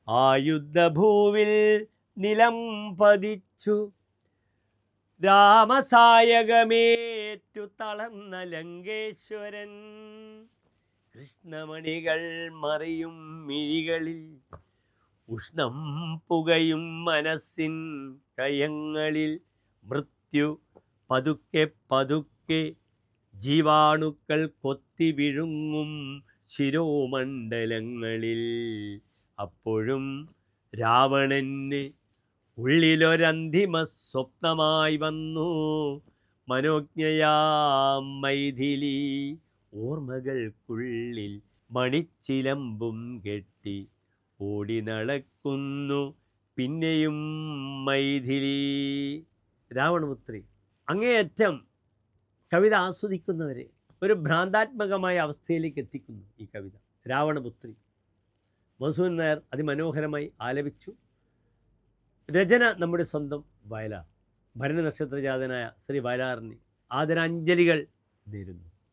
ആ യുദ്ധഭൂവിൽ നിലം പതിച്ചു രാമസായകമേറ്റു തളർന്ന ലങ്കേശ്വരൻ. കൃഷ്ണമണികൾ മറിയും മിഴികളിൽ ഉഷ്ണം പുകയും മനസ്സിൻ കയങ്ങളിൽ മൃത്യു പതുക്കെ പതുക്കെ ജീവാണുക്കൾ കൊത്തി വിഴുങ്ങും ശിരോമണ്ഡലങ്ങളിൽ. അപ്പോഴും രാവണന് ഉള്ളിലൊരന്തിമ സ്വപ്നമായി വന്നു. മനോജ്ഞയാം മൈഥിലി ഓർമ്മകൾക്കുള്ളിൽ മണിച്ചിലമ്പും കെട്ടി ഓടി നടക്കുന്നു പിന്നെയും മൈഥിലി. രാവണപുത്രി അങ്ങേയറ്റം കവിത ആസ്വദിക്കുന്നവരെ ഒരു ഭ്രാന്താത്മകമായ അവസ്ഥയിലേക്ക് എത്തിക്കുന്നു ഈ കവിത. രാവണപുത്രി മധുസൂദനൻ നായർ അതിമനോഹരമായി ആലപിച്ചു. രചന നമ്മുടെ സ്വന്തം വയലാർ. ഭരണ നക്ഷത്രജാതനായ ശ്രീ വയലാറിന് ആദരാഞ്ജലികൾ നേരുന്നു.